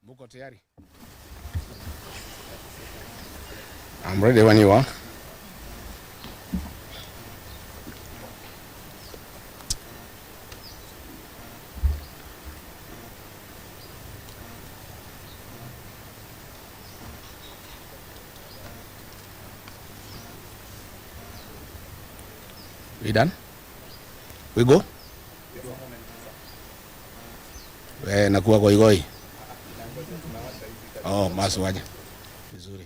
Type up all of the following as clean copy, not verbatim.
Muko tayari? I'm ready when you are. We done? We go? Nakuwa goigoi. Oh, masu waje. Vizuri.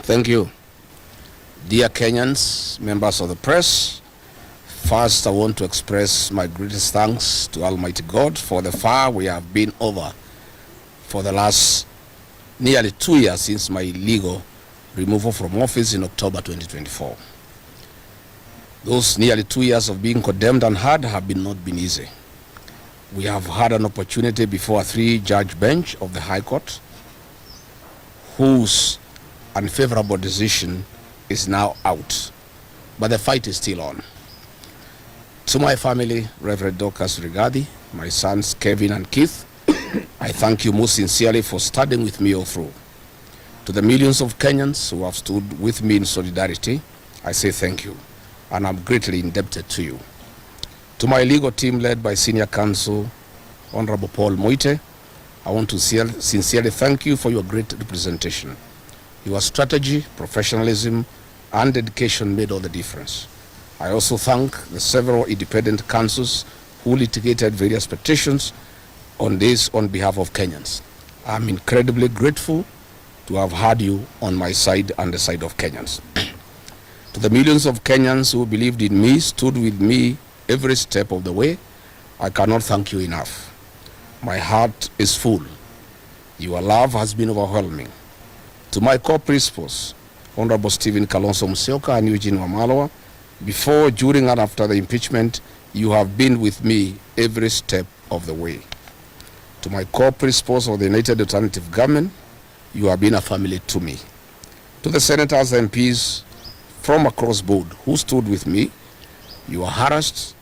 Thank you. Dear Kenyans, members of the press, first I want to express my greatest thanks to Almighty God for the far we have been over for the last nearly 2 years since my legal removal from office in October 2024. Those nearly 2 years of being condemned and hard have not been easy. We have had an opportunity before a 3-judge bench of the High Court, whose unfavorable decision is now out, but the fight is still on. To my family, Reverend Dorcas Rigadi, my sons Kevin and Keith, I thank you most sincerely for standing with me all through. To the millions of Kenyans who have stood with me in solidarity, I say thank you, and I'm greatly indebted to you. To my legal team led by Senior Counsel Honorable Paul Moite, I want to sincerely thank you for your great representation. Your strategy, professionalism, and dedication made all the difference. I also thank the several independent counsels who litigated various petitions on this on behalf of Kenyans. I'm incredibly grateful to have had you on my side and the side of Kenyans. To the millions of Kenyans who believed in me, stood with me every step of the way, I cannot thank you enough. My heart is full. Your love has been overwhelming. To my core principals, Honorable Stephen Kalonzo Musyoka and Eugene Wamalwa, before, during, and after the impeachment, you have been with me every step of the way. To my core principals of the United Alternative Government, you have been a family to me. To the senators and MPs from across board who stood with me, you are harassed,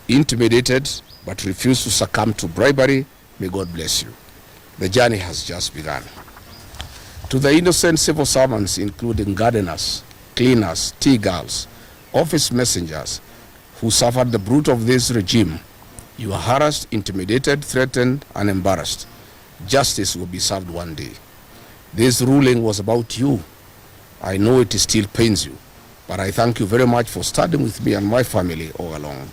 intimidated, but refused to succumb to bribery. May God bless you. The journey has just begun. To the innocent civil servants, including gardeners, cleaners, tea girls, office messengers, who suffered the brunt of this regime, you are harassed, intimidated, threatened, and embarrassed. Justice will be served one day. This ruling was about you. I know it still pains you, but I thank you very much for standing with me and my family all along.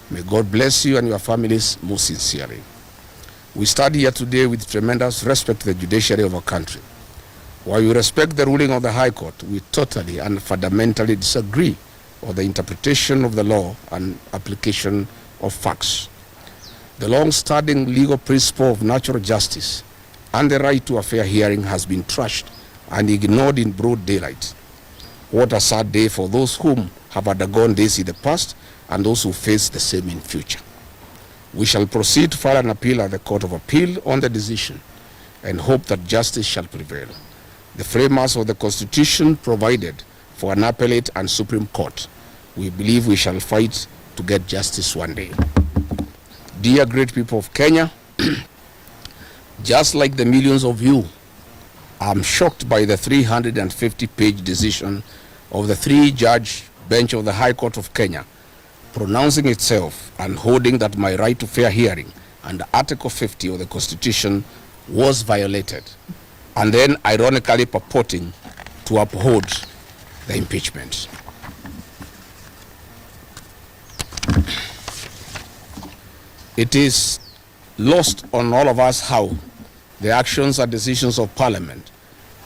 May God bless you and your families most sincerely. We stand here today with tremendous respect to the judiciary of our country. While we respect the ruling of the High Court, we totally and fundamentally disagree with the interpretation of the law and application of facts. The long-standing legal principle of natural justice and the right to a fair hearing has been trashed and ignored in broad daylight. What a sad day for those whom have undergone this in the past and those who face the same in future. We shall proceed to file an appeal at the Court of Appeal on the decision and hope that justice shall prevail. The framers of the Constitution provided for an appellate and Supreme Court. We believe we shall fight to get justice one day. Dear great people of Kenya, just like the millions of you, I'm shocked by the 350-page decision of the 3-judge bench of the High Court of Kenya, pronouncing itself and holding that my right to fair hearing under Article 50 of the Constitution was violated, and then ironically purporting to uphold the impeachment. It is lost on all of us how the actions and decisions of Parliament,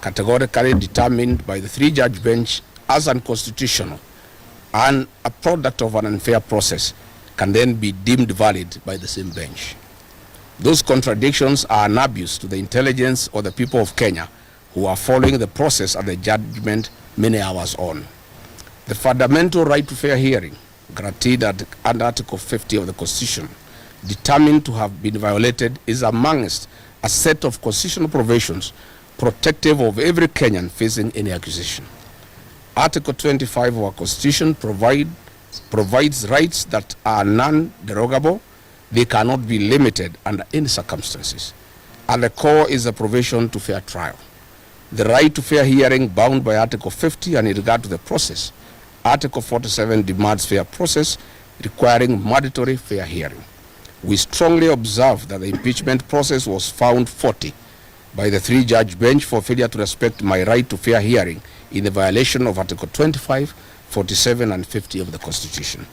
categorically determined by the 3-judge bench as unconstitutional and a product of an unfair process, can then be deemed valid by the same bench. Those contradictions are an abuse to the intelligence of the people of Kenya who are following the process and the judgment many hours on. The fundamental right to fair hearing, guaranteed under Article 50 of the Constitution, determined to have been violated, is amongst a set of constitutional provisions protective of every Kenyan facing any accusation. Article 25 of our Constitution provides rights that are non-derogable. They cannot be limited under any circumstances. At the core is a provision to fair trial. The right to fair hearing bound by Article 50, and in regard to the process, Article 47 demands fair process requiring mandatory fair hearing. We strongly observe that the impeachment process was found faulty by the three-judge bench for failure to respect my right to fair hearing in the violation of Article 25, 47, and 50 of the Constitution.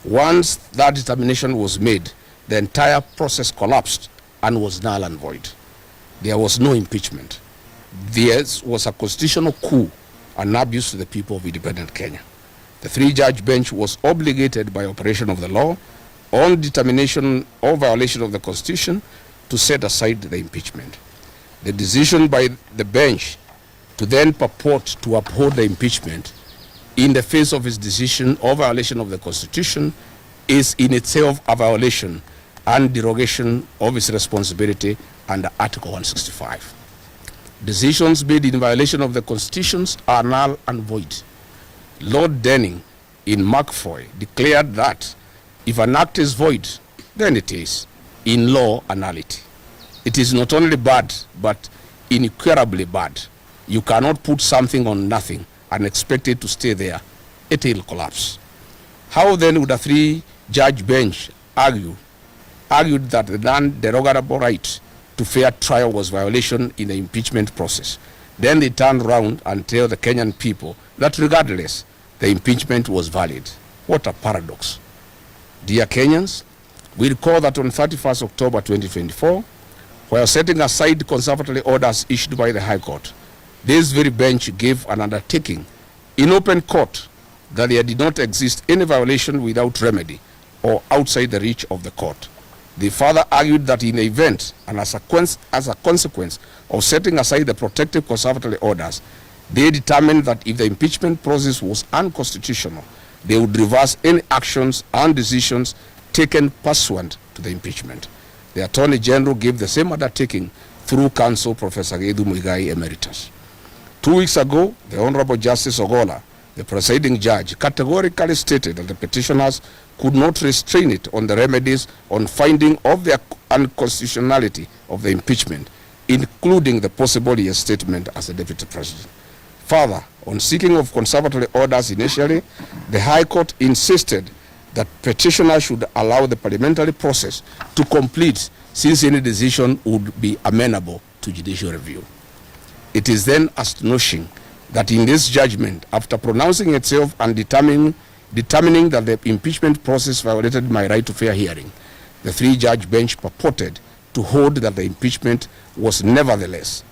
Once that determination was made, the entire process collapsed and was null and void. There was no impeachment. There was a constitutional coup, an abuse to the people of independent Kenya. The three-judge bench was obligated by operation of the law on determination or violation of the Constitution to set aside the impeachment. The decision by the bench to then purport to uphold the impeachment in the face of its decision or violation of the Constitution is in itself a violation and derogation of its responsibility under Article 165. Decisions made in violation of the Constitutions are null and void. Lord Denning in Macfoy declared that if an act is void, then it is, in law, a nullity. It is not only bad, but incurably bad. You cannot put something on nothing and expect it to stay there. It will collapse. How then would a three-judge bench argued that the non-derogable right to fair trial was violation in the impeachment process? Then they turned around and tell the Kenyan people that regardless, the impeachment was valid. What a paradox. Dear Kenyans, we recall that on 31st October 2024, while setting aside conservatory orders issued by the High Court, this very bench gave an undertaking in open court that there did not exist any violation without remedy or outside the reach of the court. They further argued that in the event and as a consequence of setting aside the protective conservatory orders, they determined that if the impeachment process was unconstitutional, they would reverse any actions and decisions taken pursuant to the impeachment. The Attorney General gave the same undertaking through counsel Professor Gedu Muigai Emeritus. 2 weeks ago, the Honorable Justice Ogola, the presiding judge, categorically stated that the petitioners could not restrain it on the remedies on finding of the unconstitutionality of the impeachment, including the possible reinstatement as a deputy president. Further, on seeking of conservatory orders initially, the High Court insisted that petitioners should allow the parliamentary process to complete, since any decision would be amenable to judicial review. It is then astonishing that in this judgment, after pronouncing itself and determining that the impeachment process violated my right to fair hearing, the three-judge bench purported to hold that the impeachment was nevertheless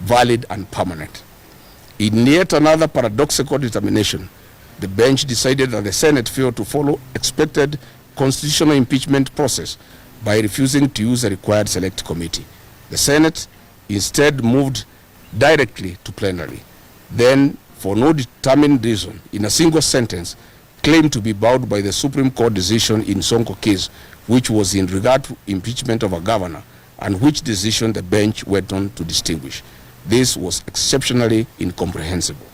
valid and permanent. In yet another paradoxical determination, the bench decided that the Senate failed to follow expected constitutional impeachment process by refusing to use the required select committee. The Senate instead moved directly to plenary. Then, for no determined reason, in a single sentence, claimed to be bound by the Supreme Court decision in Sonko case, which was in regard to impeachment of a governor, and which decision the bench went on to distinguish. This was exceptionally incomprehensible.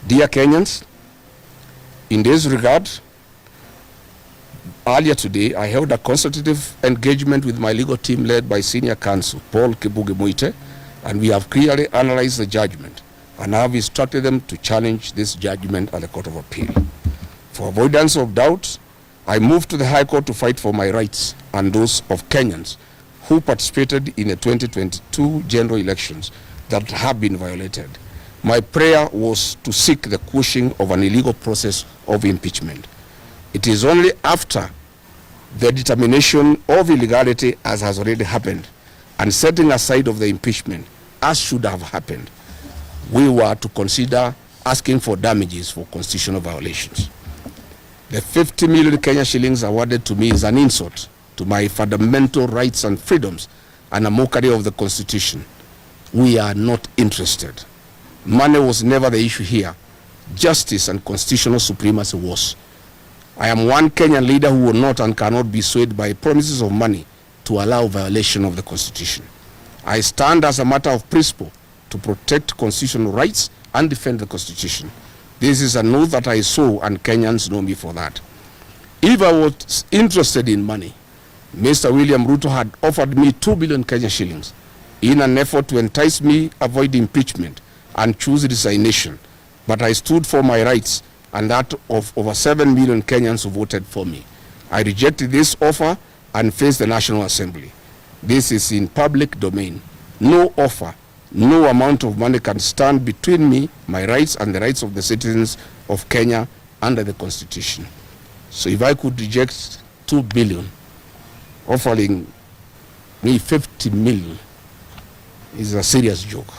Dear Kenyans, in this regard, earlier today, I held a consultative engagement with my legal team led by Senior Counsel Paul Kibuge Muite, and we have clearly analyzed the judgment and have instructed them to challenge this judgment at the Court of Appeal. For avoidance of doubt, I moved to the High Court to fight for my rights and those of Kenyans who participated in the 2022 general elections that have been violated. My prayer was to seek the quashing of an illegal process of impeachment. It is only after the determination of illegality, as has already happened, and setting aside of the impeachment, as should have happened, we were to consider asking for damages for constitutional violations. The 50 million Kenya shillings awarded to me is an insult to my fundamental rights and freedoms and a mockery of the Constitution. We are not interested. Money was never the issue here. Justice and constitutional supremacy was. I am one Kenyan leader who will not and cannot be swayed by promises of money to allow violation of the Constitution. I stand as a matter of principle to protect constitutional rights and defend the Constitution. This is an oath that I swore, and Kenyans know me for that. If I was interested in money, Mr. William Ruto had offered me 2 billion Kenyan shillings in an effort to entice me avoid impeachment and choose resignation. But I stood for my rights and that of over 7 million Kenyans who voted for me. I rejected this offer and faced the National Assembly. This is in public domain. No offer, no amount of money can stand between me, my rights, and the rights of the citizens of Kenya under the Constitution. So if I could reject 2 billion, offering me 50 million is a serious joke.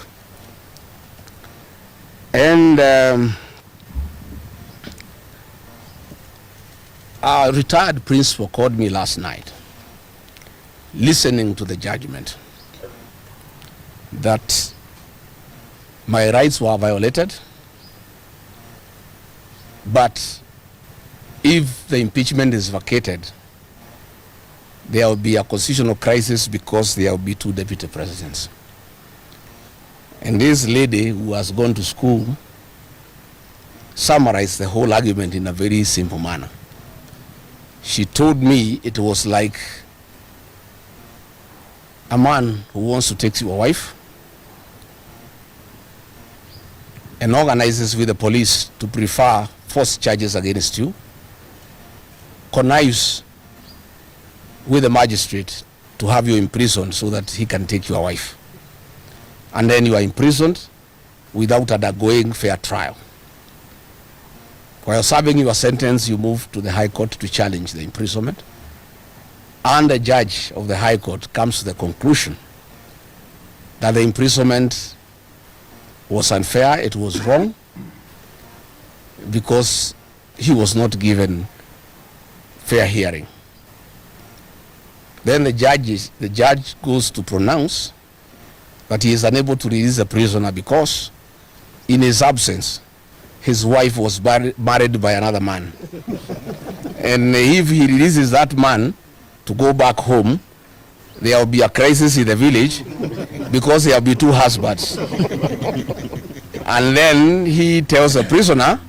And a retired principal called me last night, listening to the judgment, that my rights were violated, but if the impeachment is vacated, there will be a constitutional crisis because there will be 2 deputy presidents. And this lady who has gone to school summarized the whole argument in a very simple manner. She told me it was like a man who wants to take your wife and organizes with the police to prefer false charges against you, connives with the magistrate to have you imprisoned so that he can take your wife. And then you are imprisoned without undergoing fair trial. While serving your sentence, you move to the High Court to challenge the imprisonment. And the judge of the High Court comes to the conclusion that the imprisonment was unfair, it was wrong, because he was not given fair hearing. Then the judge goes to pronounce that he is unable to release the prisoner because in his absence, his wife was married by another man. And if he releases that man to go back home, there will be a crisis in the village because there will be 2 husbands. And then he tells the prisoner,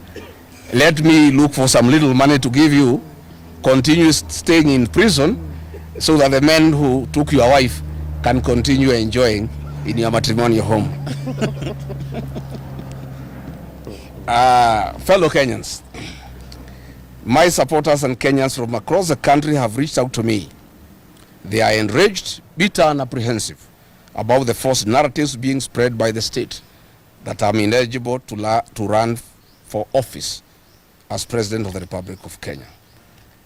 let me look for some little money to give you, continue staying in prison so that the men who took your wife can continue enjoying in your matrimonial home. Fellow Kenyans, my supporters and Kenyans from across the country have reached out to me. They are enraged, bitter, and apprehensive about the false narratives being spread by the state that I'm ineligible to run for office as President of the Republic of Kenya.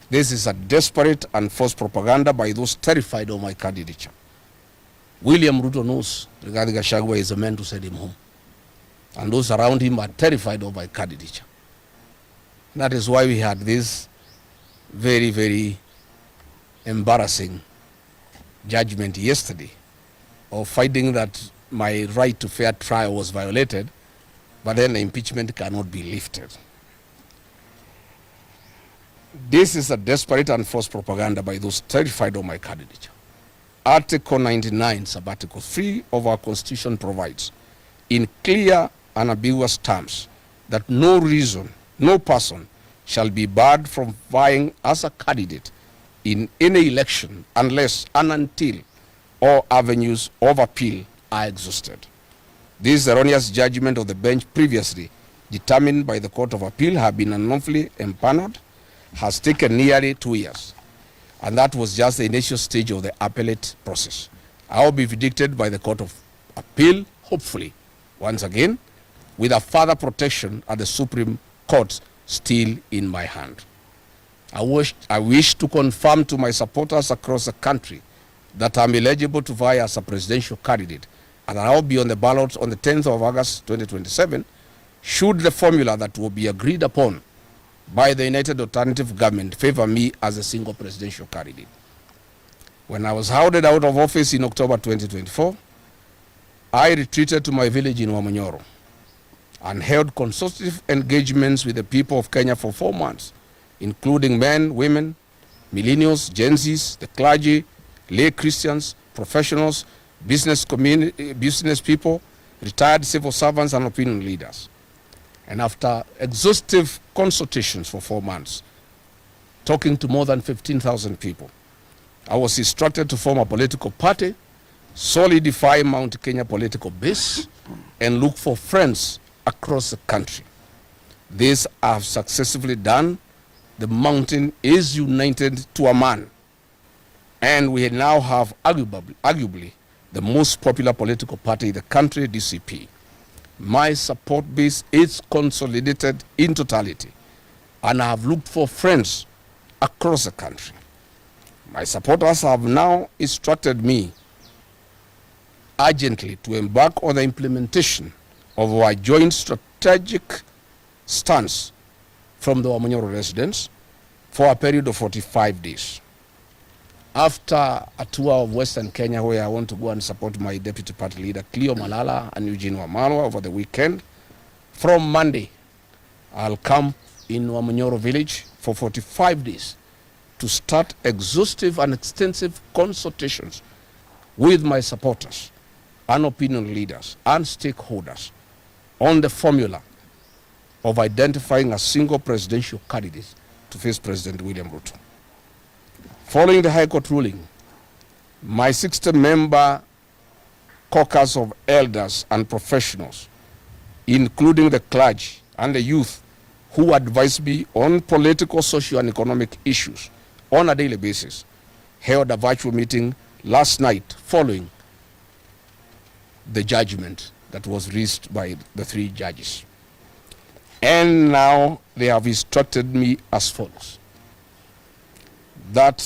This is a desperate and false propaganda by those terrified of my candidature. William Ruto knows regarding Gachagua is a man to send him home. And those around him are terrified of my candidature. That is why we had this very, very embarrassing judgment yesterday of finding that my right to fair trial was violated, but then the impeachment cannot be lifted. This is a desperate and false propaganda by those terrified of my candidature. Article 99, Sub-Article 3 of our Constitution provides in clear and ambiguous terms that no reason, no person shall be barred from vying as a candidate in any election unless and until all avenues of appeal are exhausted. This erroneous judgment of the bench previously determined by the Court of Appeal have been unlawfully empaneled has taken nearly 2 years. And that was just the initial stage of the appellate process. I will be vindicated by the Court of Appeal, hopefully, once again, with a further protection at the Supreme Court still in my hand. I wish to confirm to my supporters across the country that I'm eligible to vie as a presidential candidate and that I'll be on the ballot on the 10th of August 2027 should the formula that will be agreed upon by the United Alternative Government favor me as a single presidential candidate. When I was hounded out of office in October 2024, I retreated to my village in Wamunyoro and held consultative engagements with the people of Kenya for 4 months, including men, women, millennials, Gen Zs, the clergy, lay Christians, professionals, business people, retired civil servants, and opinion leaders. And after exhaustive consultations for 4 months, talking to more than 15,000 people, I was instructed to form a political party, solidify Mount Kenya political base, and look for friends across the country. This I have successfully done. The mountain is united to a man, and we now have arguably the most popular political party in the country, DCP. My support base is consolidated in totality, and I have looked for friends across the country. My supporters have now instructed me urgently to embark on the implementation of our joint strategic stance from the Wamunyoro residents for a period of 45 days. After a tour of Western Kenya, where I want to go and support my deputy party leader, Cleo Malala and Eugene Wamalwa over the weekend, from Monday, I'll come in Wamunyoro village for 45 days to start exhaustive and extensive consultations with my supporters and opinion leaders and stakeholders on the formula of identifying a single presidential candidate to face President William Ruto. Following the High Court ruling, my 60-member caucus of elders and professionals, including the clergy and the youth who advise me on political, social, and economic issues on a daily basis, held a virtual meeting last night following the judgment that was reached by the 3 judges. And now they have instructed me as follows: that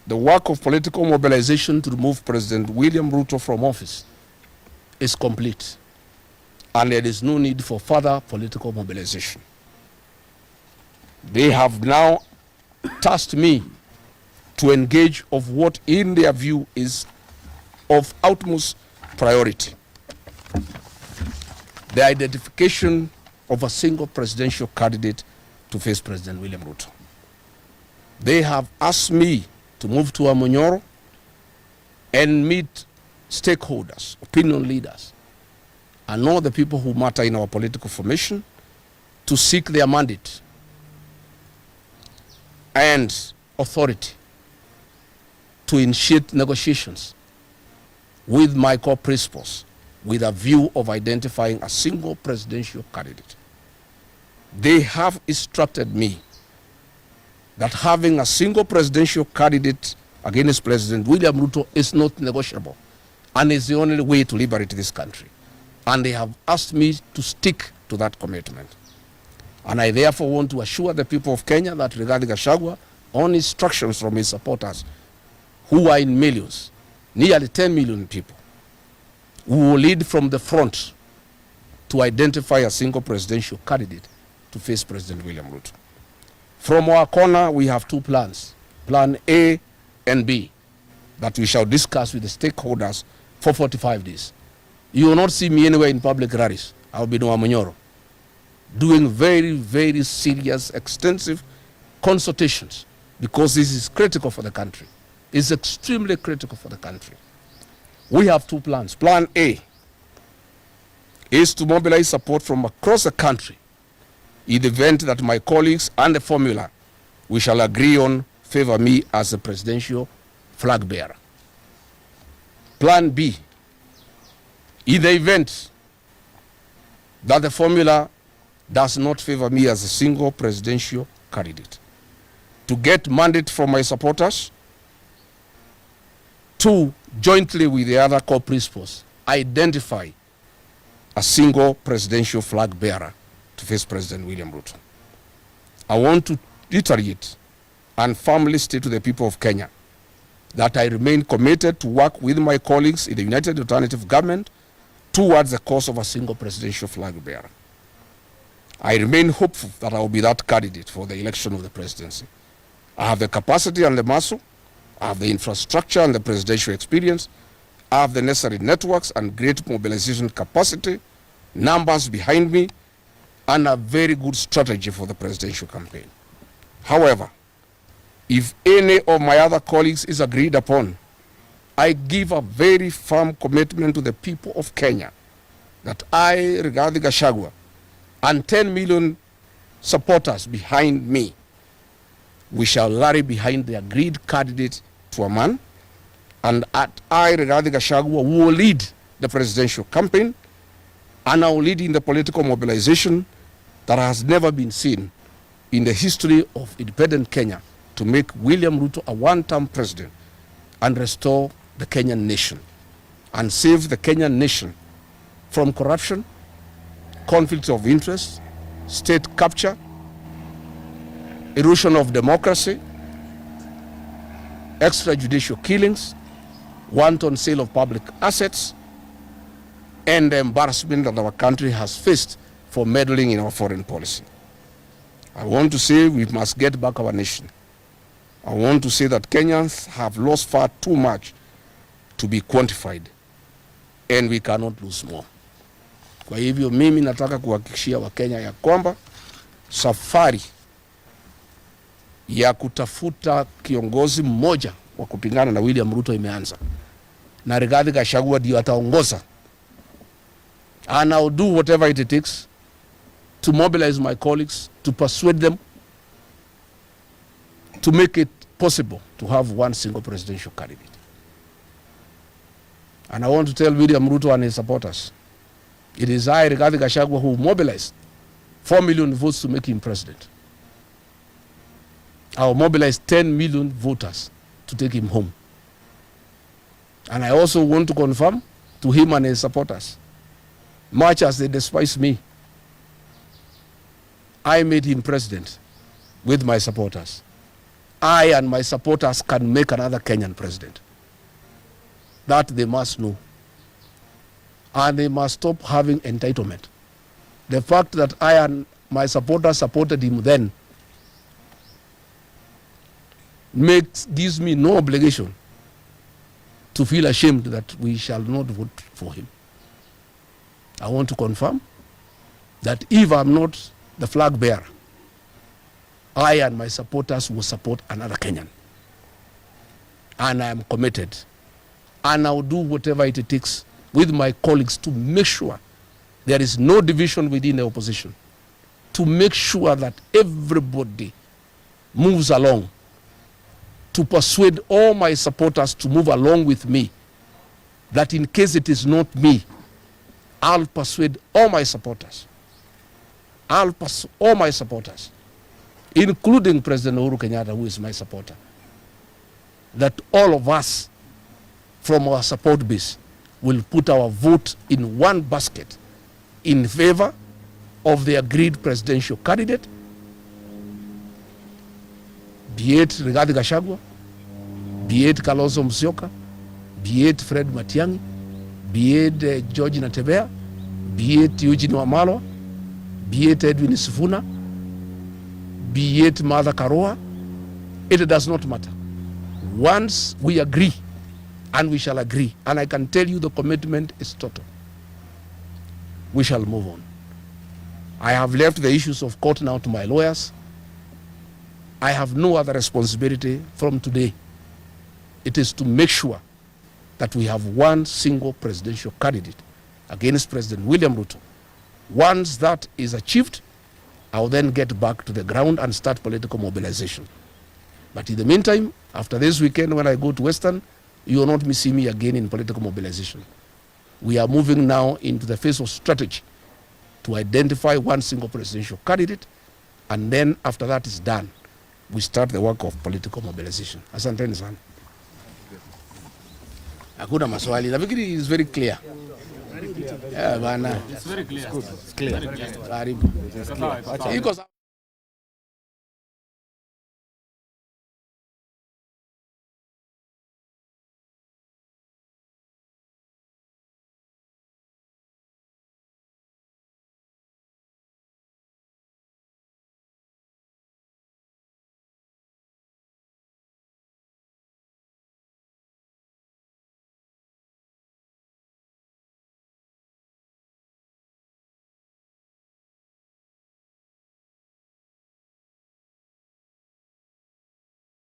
the work of political mobilization to remove President William Ruto from office is complete, and there is no need for further political mobilization. They have now tasked me to engage of what in their view is of utmost priority: the identification of a single presidential candidate to face President William Ruto. They have asked me to move to Wamunyoro and meet stakeholders, opinion leaders, and all the people who matter in our political formation to seek their mandate and authority to initiate negotiations with my core principles with a view of identifying a single presidential candidate. They have instructed me that having a single presidential candidate against President William Ruto is not negotiable and is the only way to liberate this country. And they have asked me to stick to that commitment. And I therefore want to assure the people of Kenya that regarding Gachagua, on instructions from his supporters, who are in millions, nearly 10 million people, who will lead from the front to identify a single presidential candidate to face President William Ruto. From our corner, we have 2 plans, Plan A and B, that we shall discuss with the stakeholders for 45 days. You will not see me anywhere in public rallies. I will be in Wamunyoro, doing very, very serious, extensive consultations, because this is critical for the country. It's extremely critical for the country. We have 2 plans. Plan A is to mobilize support from across the country in the event that my colleagues and the formula we shall agree on favor me as the presidential flag bearer. Plan B, in the event that the formula does not favor me as a single presidential candidate, to get mandate from my supporters to, jointly with the other core principles, identify a single presidential flag bearer to face President William Ruto. I want to reiterate and firmly state to the people of Kenya that I remain committed to work with my colleagues in the United Alternative Government towards the cause of a single presidential flag bearer. I remain hopeful that I will be that candidate for the election of the presidency. I have the capacity and the muscle I have the infrastructure and the presidential experience. I have the necessary networks and great mobilization capacity, numbers behind me, and a very good strategy for the presidential campaign. However, if any of my other colleagues is agreed upon, I give a very firm commitment to the people of Kenya that I, Rigathi Gachagua, and 10 million supporters behind me, we shall rally behind the agreed candidate to a man, and I, Rigathi Gachagua, will lead the presidential campaign, and I will lead in the political mobilization that has never been seen in the history of independent Kenya to make William Ruto a one-term president and restore the Kenyan nation and save the Kenyan nation from corruption, conflicts of interest, state capture, erosion of democracy, extrajudicial killings, wanton sale of public assets, and the embarrassment that our country has faced for meddling in our foreign policy. I want to say we must get back our nation. I want to say that Kenyans have lost far too much to be quantified, and we cannot lose more. Kwa hivyo mimi nataka kuhakikishia Wakenya ya kwamba safari ya kutafuta kiongozi mmoja wa kupingana na William Ruto imeanza, na Rigathi Gachagua ndio ataongoza, and I'll do whatever it takes to mobilize my colleagues, to persuade them, to make it possible to have one single presidential candidate. And I want to tell William Ruto and his supporters, it is I, Rigathi Gachagua, who mobilized 4 million votes to make him president. I will mobilize 10 million voters to take him home. And I also want to confirm to him and his supporters, much as they despise me, I made him president with my supporters. I and my supporters can make another Kenyan president. That they must know. And they must stop having entitlement. The fact that I and my supporters supported him then gives me no obligation to feel ashamed that we shall not vote for him. I want to confirm that if I'm not the flag bearer, I and my supporters will support another Kenyan. And I am committed. And I will do whatever it takes with my colleagues to make sure there is no division within the opposition, to make sure that everybody moves along, to persuade all my supporters to move along with me, that in case it is not me, I'll persuade all my supporters. All my supporters, including President Uhuru Kenyatta, who is my supporter, that all of us from our support base will put our vote in one basket in favor of the agreed presidential candidate, be it Rigathi Gachagua, be it Kalonzo Musyoka, be it Fred Matiang'i, be it George Natembea, be it Eugene Wamalwa, be it Edwin Sifuna, be it Martha Karua, it does not matter. Once we agree, and we shall agree, and I can tell you the commitment is total, we shall move on. I have left the issues of court now to my lawyers. I have no other responsibility from today. It is to make sure that we have one single presidential candidate against President William Ruto. Once that is achieved, I will then get back to the ground and start political mobilization. But in the meantime, after this weekend when I go to Western, you will not see me again in political mobilization. We are moving now into the phase of strategy to identify one single presidential candidate, and then after that is done, we start the work of political mobilization. Asanteni sana. Hakuna maswali. Nafikiri is very clear. Yeah, bana. It's very clear. It's clear. It's clear.